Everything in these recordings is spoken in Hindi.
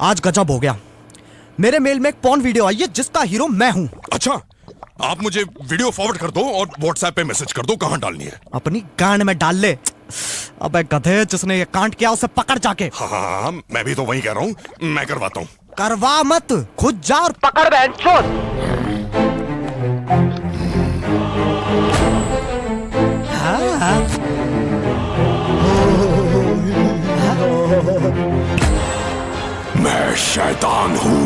आज गजब हो गया। मेरे मेल में एक पॉर्न वीडियो आई है जिसका हीरो मैं हूँ। अच्छा, आप मुझे वीडियो फॉरवर्ड कर दो और व्हाट्सएप पे मैसेज कर दो कहाँ डालनी है। अपनी गांड में डाल ले। अबे गधे, जिसने ये कांड किया उसे पकड़ जाके। हाँ, मैं भी तो वही कह रहा हूँ, मैं करवाता हूँ। करवा मत, खुद जा और पकड़ बहनचोद। मैं शैतान हूँ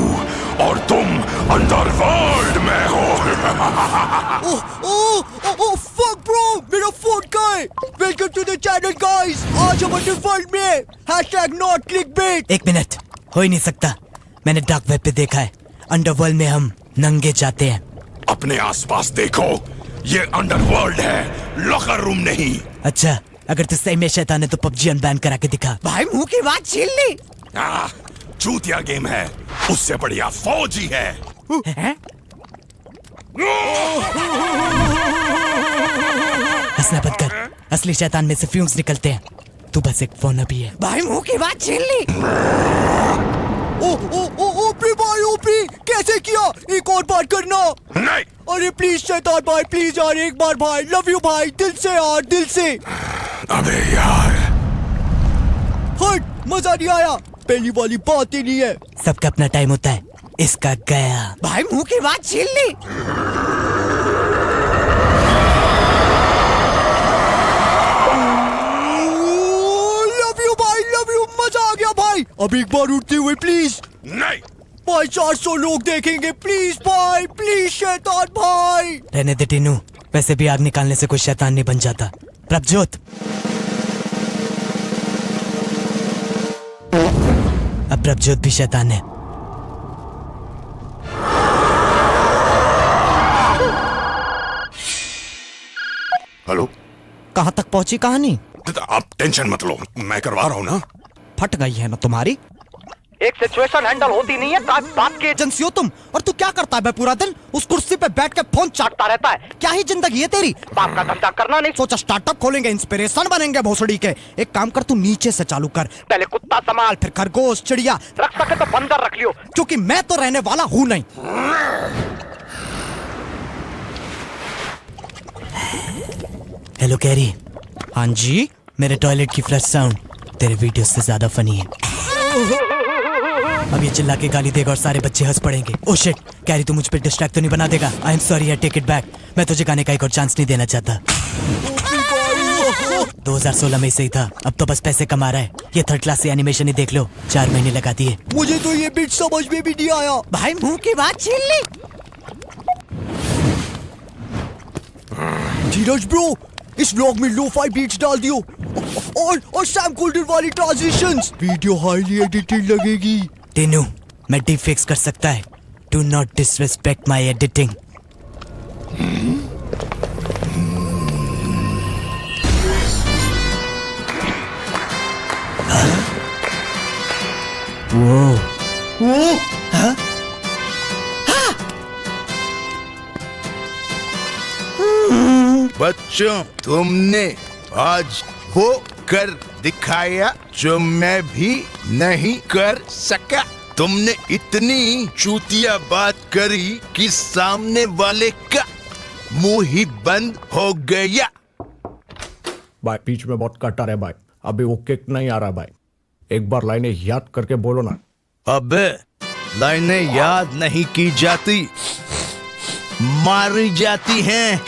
और तुम अंडरवर्ल्ड में हो। ओह फक ब्रो, मेरा फोन कहाँ है? Welcome to the channel guys. आज हम अंडरवर्ल्ड में #not clickbait। एक मिनट, हो ही नहीं सकता। मैंने डार्क वेब पे देखा है, अंडरवर्ल्ड में हम नंगे जाते हैं। अपने आसपास देखो, ये अंडरवर्ल्ड है, लॉकर रूम नहीं। अच्छा, अगर तू सही में शैतान है तो पबजी अनबैन करा के दिखा। भाई मुंह की बात छीन ली। चूतिया गेम है, उससे बढ़िया फौजी है। हंसना बंद कर, असली शैतान में से फ्यूम्स निकलते हैं। तू बस एक फोन अभी है। भाई मुंह की बात छीन ली। ओपी भाई, ओपी कैसे किया? एक और बार करना। नहीं। अरे प्लीज शैतान भाई, प्लीज यार, एक बार भाई। लव यू भाई, दिल से यार, दिल से। अबे यार, हट, मजा नहीं आया। पहली वाली बात ही नहीं है। सबका अपना टाइम होता है, इसका गया। भाई मुंह की बात छीन ली। लव यू भाई, लव यू, मजा आ गया भाई। अब एक बार उठते हुए प्लीज। नहीं भाई, 400 लोग देखेंगे, प्लीज भाई, प्लीज शैतान भाई। रहने दे टीनू, वैसे भी आग निकालने से कोई शैतान नहीं बन जाता। प्रभजोत, अब प्रभजोत भी शैतान है। हेलो, कहाँ तक पहुंची कहानी? आप टेंशन मत लो, मैं करवा रहा हूँ ना। फट गई है ना तुम्हारी। एक सिचुएशन हैंडल होती नहीं है, बात की एजेंसी हो तुम। और तू क्या करता है बे पूरा दिन? उस कुर्सी पे बैठ के फोन चाटता रहता है। क्या ही जिंदगी है तेरी? बाप का धंधा करना नहीं सोचा? स्टार्टअप खोलेंगे, इंस्पिरेशन बनेंगे भोसड़ी के। एक काम कर, तू नीचे से चालू कर। पहले कुत्ता संभाल, फिर खरगोश, चिड़िया, रख सके तो बंदर रख लियो, क्योंकि मैं तो रहने वाला हूँ नहीं। Hello carry. हाँ जी। मेरे टॉयलेट की फ्लश साउंड तेरे वीडियो से ज्यादा फनी है। अब ये चिल्ला के गाली देगा और सारे बच्चे हंस पड़ेंगे। ओह शिट, कैरी तू मुझ पे डिस्ट्रैक्ट तो नहीं बना देगा? I am sorry, I take it back. मैं तुझे गाने का एक और चांस नहीं देना चाहता। 2016 में सही था, अब तो बस पैसे कमा रहा है। ये थर्ड क्लास से एनिमेशन ही देख लो, 4 महीने लगा दिए। मुझे तो ये बीट समझ में भी नहीं आया। भाई मुंह की बात छीन ली। धीरज ब्रो, इस व्लॉग में लो-फाई बीट्स डाल दियो और सैम कोल्डर वाली ट्रांजिशंस। वीडियो हाईली एडिटेड लगेगी। टीनू, मैं डीप फिक्स कर सकता है। Do not disrespect my editing. बच्चों, तुमने आज वो कर दिखाया जो मैं भी नहीं कर सका। तुमने इतनी चूतिया बात करी कि सामने वाले का मुंह ही बंद हो गया। भाई बीच में बहुत कटर है भाई, अभी वो किक नहीं आ रहा भाई। एक बार लाइनें याद करके बोलो ना। अबे लाइनें याद नहीं की जाती, मारी जाती हैं।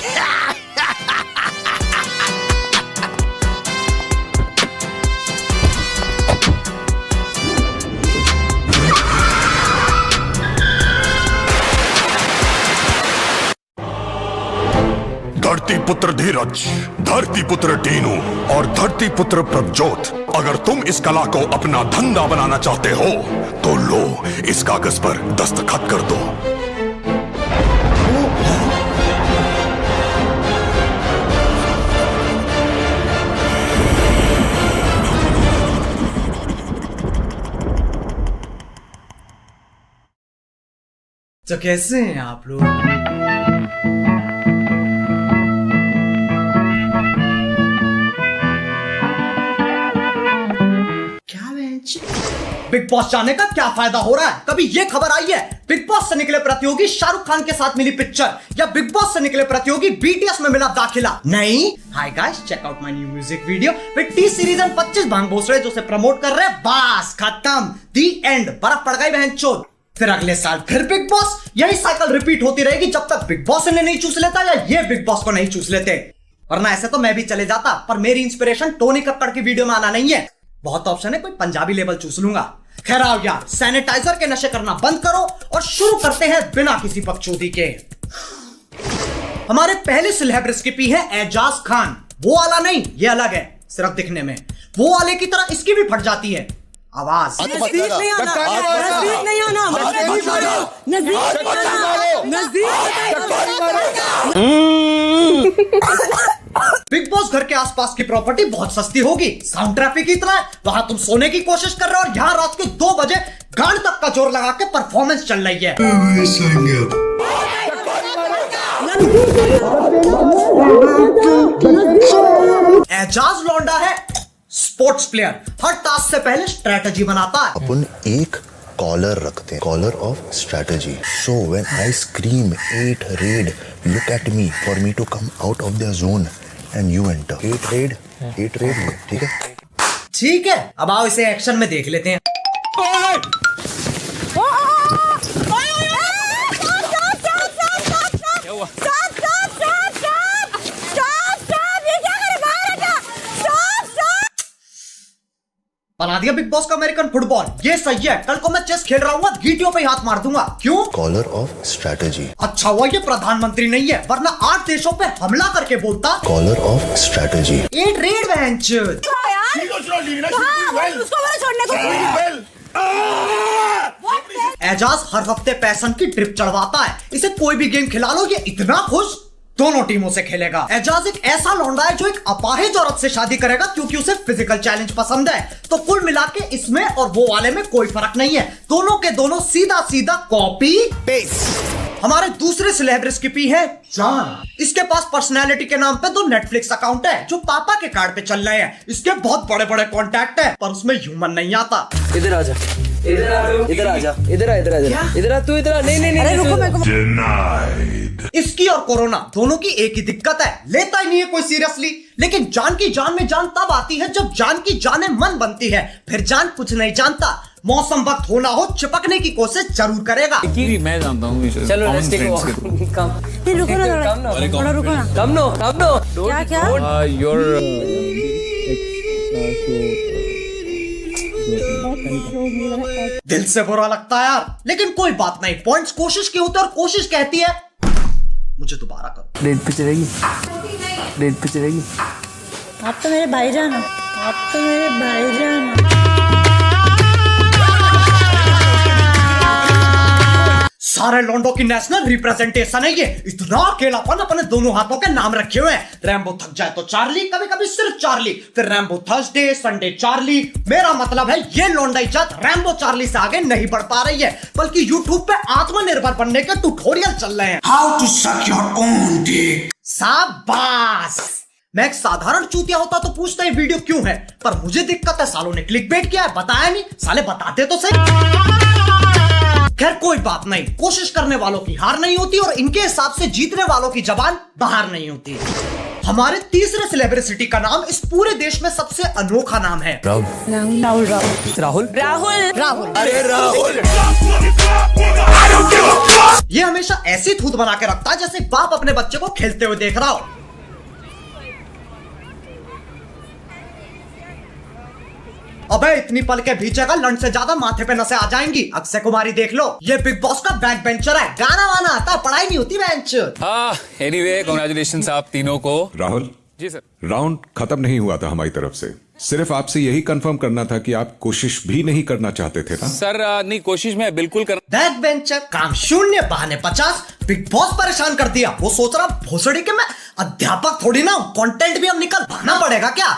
धरती पुत्र धीरज, धरती पुत्र टीनू और धरती पुत्र प्रभजोत, अगर तुम इस कला को अपना धंधा बनाना चाहते हो तो लो, इस कागज पर दस्तखत कर दो। तो कैसे हैं आप लोग? बिग बॉस जाने का क्या फायदा हो रहा है? कभी ये खबर आई है बिग बॉस से निकले प्रतियोगी शाहरुख खान के साथ मिली पिक्चर, या बिग बॉस से निकले प्रतियोगी बीटीएस में मिला दाखिला? नहीं। Hi guys, check out my new music video with T Series and 25 भांग भोसड़े जो से प्रमोट कर रहे हैं। बस खत्म, दी एंड। बर्फ पड़ गई बहनचोद। फिर अगले साल फिर बिग बॉस। यही साइकिल रिपीट होती रहेगी जब तक बिग बॉस इन्हें नहीं चूस लेता या ये बिग बॉस को नहीं चूस लेते। वरना ऐसे तो मैं भी चले जाता, पर मेरी इंस्पिरेशन टोनी कक्कड़ की वीडियो में आना नहीं है। बहुत ऑप्शन है, कोई पंजाबी लेवल चूस लूंगा। खैर आओ यार, सैनिटाइजर के नशे करना बंद करो और शुरू करते हैं बिना किसी बकचोदी के। हमारे पहले सेलेब रेसिपी है एजाज खान। वो वाला नहीं, ये अलग है, सिर्फ दिखने में। वो वाले की तरह इसकी भी फट जाती है आवाज। बिग बॉस घर के आसपास की प्रॉपर्टी बहुत सस्ती होगी, साउंड ट्रैफिक इतना है, वहां तुम सोने की कोशिश कर रहे हो और यहाँ रात के 2 बजे गांड तक का जोर लगा के परफॉर्मेंस चल रही है। एजाज लौंडा है स्पोर्ट्स प्लेयर, हर टास्क से पहले स्ट्रेटजी बनाता है। अपन एक कॉलर रखते हैं, collar of strategy. So when I scream 8 red, look at me for me to come out of the zone and you enter. 8 red, ठीक है? ठीक है, अब आओ इसे एक्शन में देख लेते हैं। बना दिया बिग बॉस का अमेरिकन फुटबॉल। ये सही है, कल को मैं चेस खेल रहा हूँ, गीटियों पे हाथ मार दूंगा। क्यों? Collar of strategy. अच्छा हुआ ये प्रधानमंत्री नहीं है, वरना 8 देशों पे हमला करके बोलता। Collar of strategy. 8 red bench. Ejaz हर हफ्ते पैसन की ट्रिप चढ़वाता है। इसे कोई भी गेम खिला लो, ये इतना खुश दोनों टीमों से खेलेगा। एजाज एक ऐसा लौंडा है जो एक अपाहिज औरत से शादी करेगा क्योंकि उसे फिजिकल चैलेंज पसंद है। तो कुल मिला के इसमें और वो वाले में कोई फर्क नहीं है, दोनों के दोनों सीधा सीधा कॉपी पेस्ट। हमारे दूसरे सेलेब रेसिपी है जान। इसके पास पर्सनैलिटी के नाम पे 2 नेटफ्लिक्स अकाउंट है जो पापा के कार्ड पे चल रहे हैं। इसके बहुत बड़े बड़े कॉन्टैक्ट है, पर उसमें ह्यूमन नहीं आता। इधर आजा, इधर आजा, इधर आ तू, इधर आ। नहीं, अरे रुको, मेरे को इसकी और कोरोना दोनों की एक ही दिक्कत है, लेता ही नहीं है कोई सीरियसली। लेकिन जान की जान में जान तब आती है जब जान की जाने मन बनती है। फिर जान कुछ नहीं जानता, मौसम वक्त होना हो चिपकने की कोशिश जरूर करेगा। मैं जानता हूँ। चलो दिल से बुरा लगता है यार, लेकिन कोई बात नहीं। पॉइंट्स कोशिश के होते और कोशिश कहती है मुझे दोबारा करो। डेट पे चलेगी, डेट पे चलेगी। आप तो मेरे भाईजान हो, आप तो मेरे भाईजान हो। सारे लॉन्डो की नेशनल रिप्रेजेंटेशन है ये। इतना अकेलापन अपने दोनों हाथों के नाम रखे हुए हैं। रैम्बो थक जाए तो चार्ली, कभी कभी सिर्फ चार्ली, फिर रैम्बो थर्सडे, संडे चार्ली। मेरा मतलब है ये लौंडाई जात रैम्बो चार्ली से आगे नहीं बढ़ पा रही है, बल्कि यूट्यूब पे आत्मनिर्भर बनने के ट्यूटोरियल चल रहे हैं। How to suck your own dick. शाबाश। मैं एक साधारण चूतिया होता तो पूछता ये वीडियो क्यों है, पर मुझे दिक्कत है सालों ने क्लिकबेट किया है, बताया नहीं। साले बताते तो सही। खैर कोई बात नहीं, कोशिश करने वालों की हार नहीं होती और इनके हिसाब से जीतने वालों की जबान बाहर नहीं होती। हमारे तीसरे सेलिब्रिटी का नाम इस पूरे देश में सबसे अनोखा नाम है राहुल। अरे राहुल, ये हमेशा ऐसी थूत बना के रखता है जैसे बाप अपने बच्चे को खेलते हुए देख रहा हो। अबे इतनी पल के भीचेगा, लंड से ज्यादा माथे पे नसें आ जाएंगी। अक्षय कुमारी देख लो, ये बिग बॉस का बैक बेंचर है, गाना वाना आता, पढ़ाई नहीं होती बेंच। एनीवे कांग्रेचुलेशंस आप तीनों को। राहुल जी सर। राउंड खत्म नहीं हुआ था हमारी तरफ से, सिर्फ आपसे यही कंफर्म करना था कि आप कोशिश भी नहीं करना चाहते थे ना? सर नहीं, कोशिश मैं बिल्कुल कर। बैक बेंचर, काम 0, बहाने 50। बिग बॉस परेशान कर दिया। वो सोच रहा भोसड़ी के मैं अध्यापक थोड़ी ना, कंटेंट भी हम निकल भाना पड़ेगा क्या।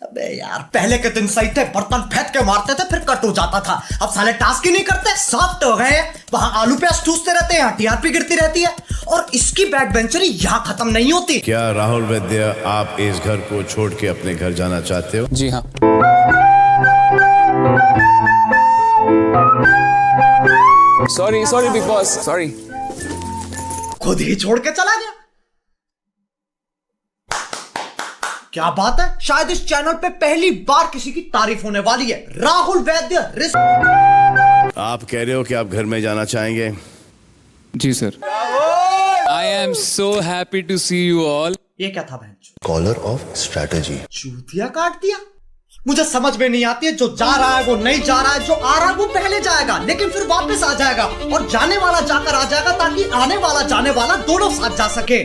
अबे यार, पहले के दिन सही थे, बर्तन फेंक के मारते थे फिर कट हो जाता था। अब साले टास्क ही नहीं करते, सॉफ्ट हो गए। वहां आलू प्याज ठूसते रहते हैं, टीआरपी गिरती रहती है, और इसकी बैक बेंचरी यहाँ खत्म नहीं होती। क्या राहुल वैद्य आप इस घर को छोड़ के अपने घर जाना चाहते हो? जी हाँ। Sorry big boss, sorry. खुद ही छोड़ के चला गया। क्या बात है, शायद इस चैनल पे पहली बार किसी की तारीफ होने वाली है। राहुल वैद्य आप कह रहे हो कि आप घर में जाना चाहेंगे? जी sir. I am so happy to see you all. ये क्या था बहन? Collar of strategy. चूतिया काट दिया। मुझे समझ में नहीं आती है, जो जा रहा है वो नहीं जा रहा है, जो आ रहा है वो पहले जाएगा लेकिन फिर वापस आ जाएगा, और जाने वाला जाकर आ जाएगा ताकि आने वाला जाने वाला दोनों साथ जा सके।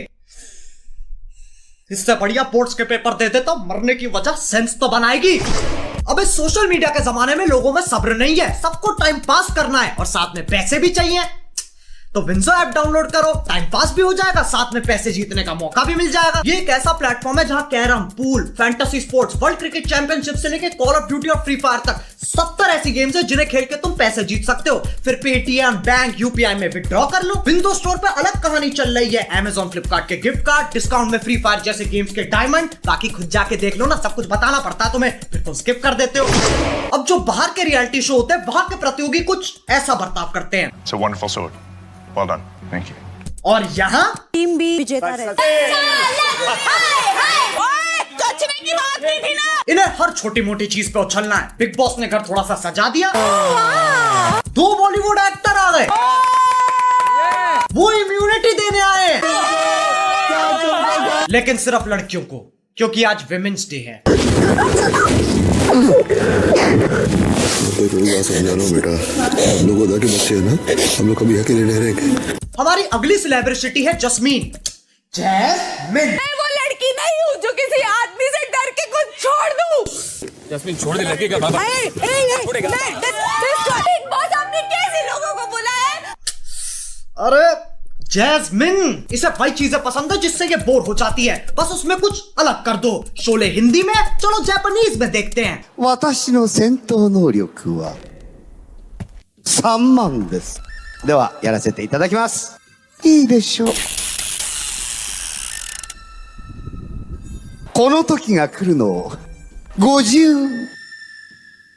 इससे बढ़िया बोर्ड्स के पेपर दे देता, मरने की वजह सेंस तो बनाएगी। अब इस सोशल मीडिया के जमाने में लोगों में सब्र नहीं है, सबको टाइम पास करना है और साथ में पैसे भी चाहिए। तो विंजो ऐप डाउनलोड करो, टाइम पास भी हो जाएगा, साथ में पैसे जीतने का मौका भी मिल जाएगा। ये एक ऐसा प्लेटफॉर्म है जहां carrom, pool, fantasy sports, world cricket championship से लेकर कॉल ऑफ ड्यूटी और फ्री फायर तक 70 ऐसी गेम्स है जिन्हें खेल के तुम पैसे जीत सकते हो। फिर पेटीएम, बैंक, यूपीआई में विड्रॉ कर लो। विंडो स्टोर पे अलग कहानी चल रही है। Amazon, फ्लिपकार्ट के गिफ्ट कार्ड, डिस्काउंट में फ्री फायर जैसे गेम्स के डायमंड। बाकी खुद जाके देख लो ना, सब कुछ बताना पड़ता है तुम्हें, फिर तुम स्किप कर देते हो। अब जो बाहर के रियलिटी शो होते हैं, वहां के प्रतियोगी कुछ ऐसा बर्ताव करते हैं। It's a wonderful sword. Well done. Thank you. और यहाँ टीम बी विजेता रहती इन्हें हर छोटी मोटी चीज पे उछलना है। बिग बॉस ने घर थोड़ा सा सजा दिया, 2 बॉलीवुड एक्टर आ गए, वो इम्यूनिटी देने आए, लेकिन सिर्फ लड़कियों को, क्योंकि आज विमेंस डे है। बेटा, हम लोग उधर के बच्चे हैं ना, हम लोग कभी अकेले नहीं रहेंगे। हमारी अगली सेलिब्रिटी है जस्मीन। जैस्मिन, मैं वो लड़की नहीं हूँ जो किसी आदमी से डर के कुछ छोड़ दूँ। जस्मीन छोड़ दे, लड़की का बाबा छोड़ेगा। बिग बॉस आपने कैसे लोगों को बुलाया है? अरे जैस्मिन, इसे वही चीजें पसंद है जिससे ये बोर हो जाती है, बस उसमें कुछ अलग कर दो। शोले हिंदी में, चलो जापानीज में देखते हैं। 私の戦闘能力は3万です。ではやらせていただきます。いいでしょう。この時が来るのを50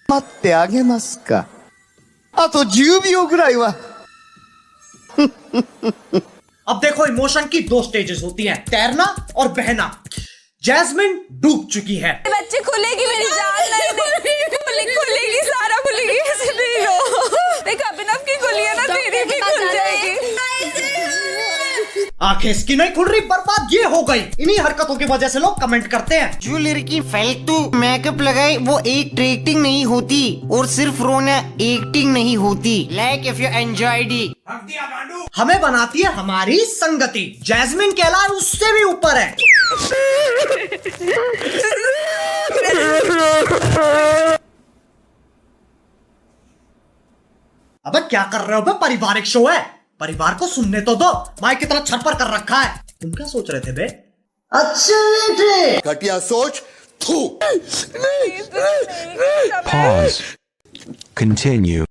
待ってあげますか。あと10秒ぐらいは。अब देखो, इमोशन की 2 स्टेजेस होती हैं, तैरना और बहना। जैस्मिन डूब चुकी है। बच्चे खुलेगी मेरी जान नहीं, खुलेगी सारा खुलेगी, ऐसे नहीं हो। देख अभिनव की खुली है ना, तेरी भी खुल जाएगी। आंखें इसकी नहीं खुल रही, बर्बाद ये हो गई। इन्हीं हरकतों की वजह से लोग कमेंट करते हैं, जो लड़की फालतू मेकअप लगाए वो एक्टिंग नहीं होती, और सिर्फ रोना एक्टिंग नहीं होती। Like if you enjoyed it. हमें बनाती है हमारी संगति। जैस्मिन कहलाए उससे भी ऊपर है। अबे क्या कर रहे हो बे, पारिवारिक शो है, परिवार को सुनने तो दो। माइक की तरह छरपर कर रखा है। तुम क्या सोच रहे थे बे? अच्छा बेटे, घटिया सोच। थू। Pause. Continue.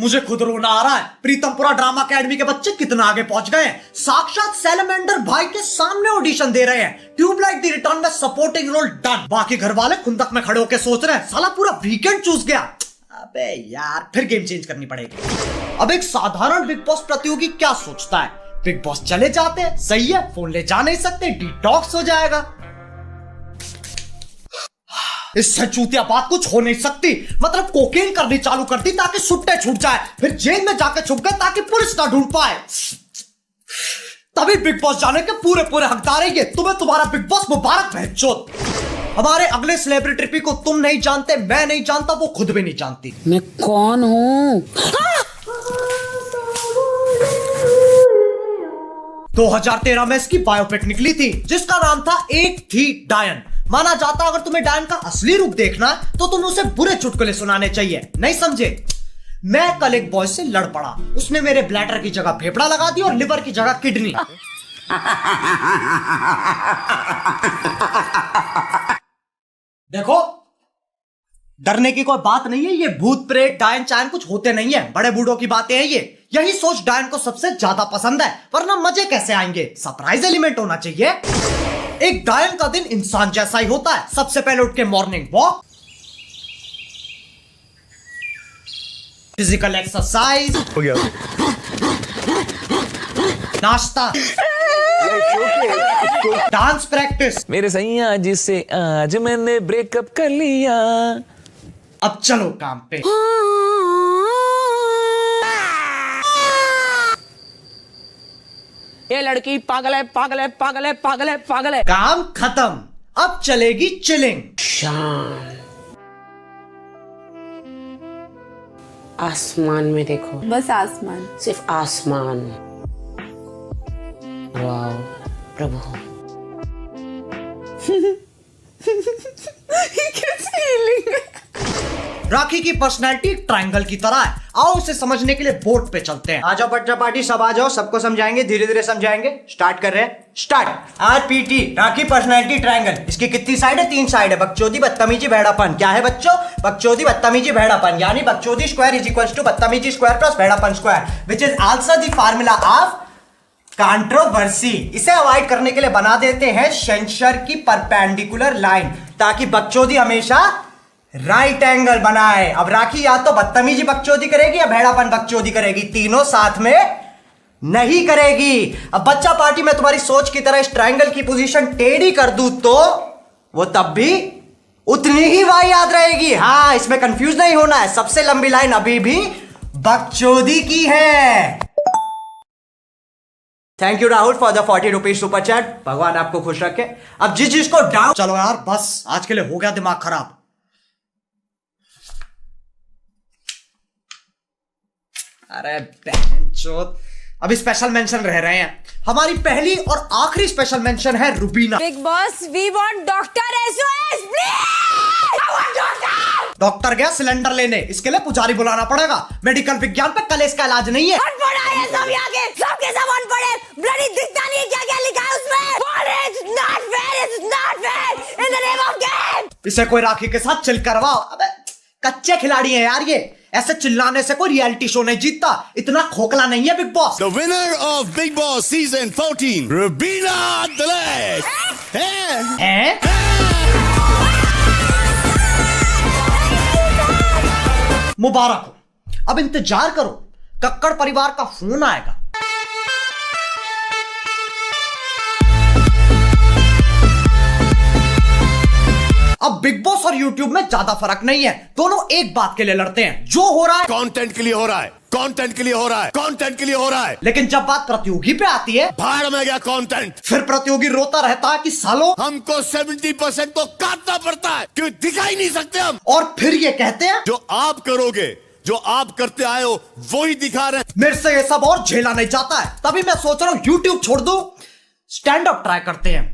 मुझे खुद रोना आ रहा है। प्रीतमपुरा ड्रामा अकेडमी के बच्चे कितना आगे पहुंच गए हैं। साक्षात सैलमेंडर भाई के सामने ऑडिशन दे रहे हैं। ट्यूबलाइट द रिटर्न में सपोर्टिंग रोल डन। बाकी घर वाले खुंदक में खड़े होकर सोच रहे हैं, साला पूरा वीकेंड चूस गया। अबे यार, फिर गेम चेंज करनी पड़ेगी। अब एक साधारण बिग बॉस प्रतियोगी क्या सोचता है? बिग बॉस चले जाते हैं, सही है, फोन ले जा नहीं सकते, डिटॉक्स हो जाएगा। इससे चूतिया बात कुछ हो नहीं सकती। मतलब कोकेन करनी चालू कर दी ताकि सुट्टे छूट जाए, फिर जेल में जाके छुप गए ताकि पुलिस ना ढूंढ पाए। तभी बिग बॉस जाने के पूरे पूरे हकदार है ये। तुम्हें तुम्हारा बिग बॉस मुबारक भैंचोद। हमारे अगले सेलिब्रिटी को तुम नहीं जानते, मैं नहीं जानता, वो खुद भी नहीं जानती। मैं कौन हूँ? 2013 में इसकी बायोपिक निकली थी जिसका नाम था एक थी डायन। माना जाता अगर तुम्हें डायन का असली रूप देखना तो तुम्हें उसे बुरे चुटकुले सुनाने चाहिए। नहीं समझे? मैं कल एक बॉय से लड़ पड़ा, उसने मेरे ब्लैडर की जगह फेफड़ा लगा दी और लिवर की जगह किडनी। देखो, डरने की कोई बात नहीं है। ये भूत प्रेत डायन चायन कुछ होते नहीं है, बड़े बूढ़ों की बातें हैं ये। यही सोच डायन को सबसे ज्यादा पसंद है, वरना मजे कैसे आएंगे? सरप्राइज एलिमेंट होना चाहिए। एक डायन का दिन इंसान जैसा ही होता है। सबसे पहले उठ के मॉर्निंग वॉक, फिजिकल एक्सरसाइज हो गया, नाश्ता, डांस प्रैक्टिस। मेरे सैया जिससे आज मैंने ब्रेकअप कर लिया। अब चलो काम पे। ये लड़की पागल है, पागल है, पागल है, पागल है, पागल है। काम खत्म, अब चलेगी चिलिंग। शाम आसमान में देखो, बस आसमान, सिर्फ आसमान। वाह प्रभु। राखी की पर्सनैलिटी ट्रायंगल की तरह है। आओ उसे समझने के लिए बोर्ड पे चलते हैं। आ जाओ बच्चा पार्टी, सब आ जाओ, सबको समझाएंगे, धीरे धीरे समझाएंगे। स्टार्ट कर रहे हैं, स्टार्ट। आरपीटी, राखी पर्सनैलिटी ट्रायंगल। इसकी कितनी साइड है? 3 साइड है। बकचोदी, बदतमीजी, भेड़ापन। क्या है बच्चों? बकचोदी, बदतमीजी, भेड़ापन। यानी बकचोदी स्क्वायर इज इक्वल टू बदतमीजी स्क्वायर प्लस भेड़ापन square, which is also the formula of controversy. इसे अवॉइड करने के लिए बना देते हैं सेंसर की परपेंडिकुलर लाइन, ताकि बकचोदी हमेशा राइट एंगल बनाए। अब राखी या तो बदतमीजी बकचोदी करेगी या भेड़ापन बकचोदी करेगी, तीनों साथ में नहीं करेगी। अब बच्चा पार्टी में तुम्हारी सोच की तरह इस ट्रायंगल की पोजीशन टेढ़ी कर दूं तो वो तब भी उतनी ही वाई याद रहेगी। हाँ, इसमें कंफ्यूज नहीं होना है। सबसे लंबी लाइन अभी भी बकचोदी की है। Thank you Rahul for the 40 rupees super chat. भगवान आपको खुश रखे। अब जिस जिसको डाउट, चलो यार बस आज के लिए हो गया दिमाग खराब। अरे बहनचोद, अभी स्पेशल मेंशन रह रहे हैं। हमारी पहली और आखिरी स्पेशल मेंशन है Rubina. Bigg Boss, we want doctor SOS please. I want doctor. Doctor गया सिलेंडर लेने, इसके लिए पुजारी बुलाना पड़ेगा। मेडिकल विज्ञान पे कलेश का इलाज नहीं है। सब आगे, सबके सब अनपढ़, ब्लडी दिखता नहीं क्या क्या लिखा है उसमें। It's not fair, it's not fair in the name of game। इसे कोई राखी के साथ चिल करवाओ। अबे कच्चे खिलाड़ी हैं यार ये, ऐसे चिल्लाने से कोई रियलिटी शो नहीं जीतता। इतना खोखला नहीं है big boss. The winner of Big Boss season 14, Rubina Dalek। हैं? मुबारक हो। अब इंतजार करो, कक्कड़ परिवार का फोन आएगा। अब बिग बॉस और यूट्यूब में ज्यादा फर्क नहीं है, दोनों एक बात के लिए लड़ते हैं। जो हो रहा है कंटेंट के लिए हो रहा है, कंटेंट के लिए हो रहा है, कंटेंट के लिए हो रहा है। लेकिन जब बात प्रतियोगी पे आती है, भाड़ में गया कंटेंट। फिर प्रतियोगी रोता रहता है कि सालों हमको 70% तो काटना पड़ता है, क्यों दिखाई नहीं सकते हम। और फिर ये कहते हैं जो आप करोगे, जो आप करते आए हो वो ही दिखा रहे हैं। मेरे से ये सब और झेला नहीं जाता है, तभी मैं सोच रहा हूं यूट्यूब छोड़ दूं, स्टैंड अप ट्राई करते हैं।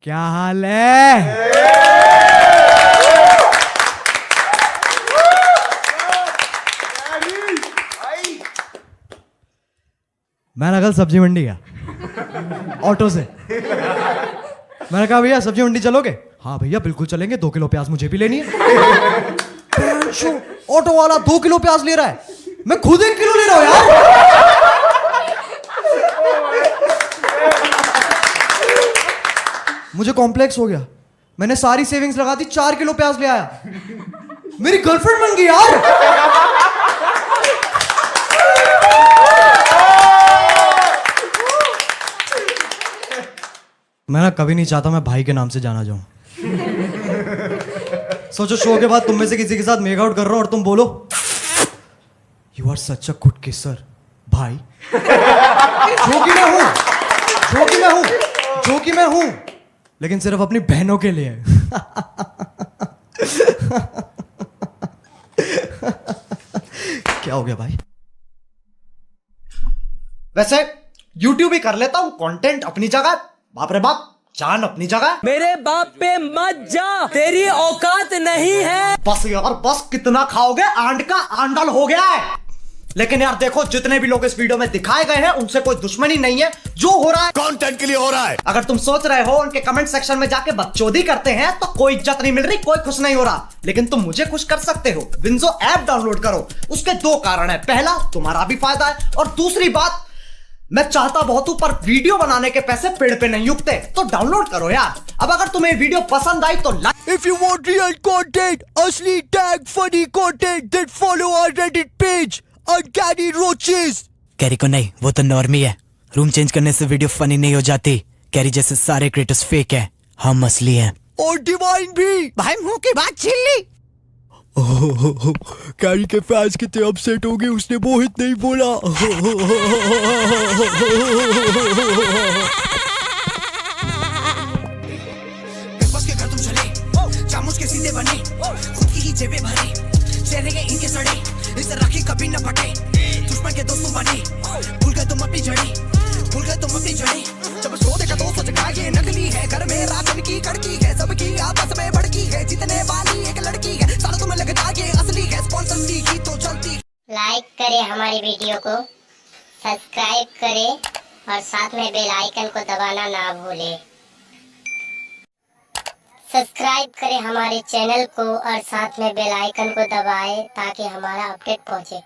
क्या हाल है? मैंने कल सब्जी मंडी गया ऑटो से। मैंने कहा भैया सब्जी मंडी चलोगे? हाँ भैया बिल्कुल चलेंगे, 2 किलो प्याज मुझे भी लेनी है। ऑटो वाला 2 किलो प्याज ले रहा है, मैं खुद 1 किलो ले रहा हूं यार। मुझे कॉम्प्लेक्स हो गया, मैंने सारी सेविंग्स लगा दी, 4 किलो प्याज ले आया। मेरी गर्लफ्रेंड बन गई यार। मैं ना कभी नहीं चाहता मैं भाई के नाम से जाना जाऊं। सोचो शो के बाद तुम में से किसी के साथ मेक आउट कर रहा हूं और तुम बोलो you are such a good kisser भाई। जो कि मैं हूं, जो कि मैं हूं, जो कि मैं हूं, लेकिन सिर्फ अपनी बहनों के लिए। क्या हो गया भाई? वैसे यूट्यूब ही कर लेता हूं, कंटेंट अपनी जगह, बाप रे बाप, जान अपनी जगह। मेरे बाप पे मत जा, तेरी औकात नहीं है। बस यार बस, कितना खाओगे? आंड का आंडल हो गया है। लेकिन यार देखो, जितने भी लोग इस वीडियो में दिखाए गए हैं उनसे कोई दुश्मनी नहीं है। जो हो रहा है कंटेंट के लिए हो रहा है। अगर तुम सोच रहे हो उनके कमेंट सेक्शन में जाके बकचोदी करते हैं तो कोई इज्जत नहीं मिल रही, कोई खुश नहीं हो रहा, लेकिन तुम मुझे खुश कर सकते हो। विंजो ऐप डाउनलोड करो। उसके 2 कारण है, पहला तुम्हारा भी फायदा है और दूसरी बात मैं चाहता बहुत हूं पर वीडियो बनाने के पैसे पेड़ पे नहीं उगते, तो डाउनलोड करो यार। अब अगर तुम्हें वीडियो पसंद आई तो If you want real content, असली tag funny content, then follow our Reddit page, Uncanny Roaches. Carry को नहीं, वो तो नॉर्मी है। रूम चेंज करने से वीडियो फनी नहीं हो जाती। कैरी जैसे सारे क्रिएटर्स फेक हैं, हम असली हैं। और डिवाइन भी। भाई मुंह की बात छीन ली। कैरी के फैंस कितने अपसेट हो गए, उसने मोहित नहीं बोला। के घर तुम चले, चामुच के सीधे बने, खुद की ही जेबें भरी, चेहरे के इनके सड़े, इसे राखी कभी न पटे, दुश्मन के दोस्तों बने, भूल गए तुम अपनी जड़ी, भूल गए तुम अपनी जड़ी। जब शो देखा तो सोचा ये नकली है, घर में राखन की कड़की है, सबकी आपस में भड़की है, जीतने वाली एक लड़की है, सारा तुम्हें लगता ये असली है, स्पॉन्सर की तो चलती। लाइक करें हमारी वीडियो को, सब्सक्राइब करें और साथ में बेल आइकन को दबाना ना भूलें। सब्सक्राइब करें हमारे चैनल को और साथ में बेल आइकन को दबाएं ताकि हमारा अपडेट पहुंचे।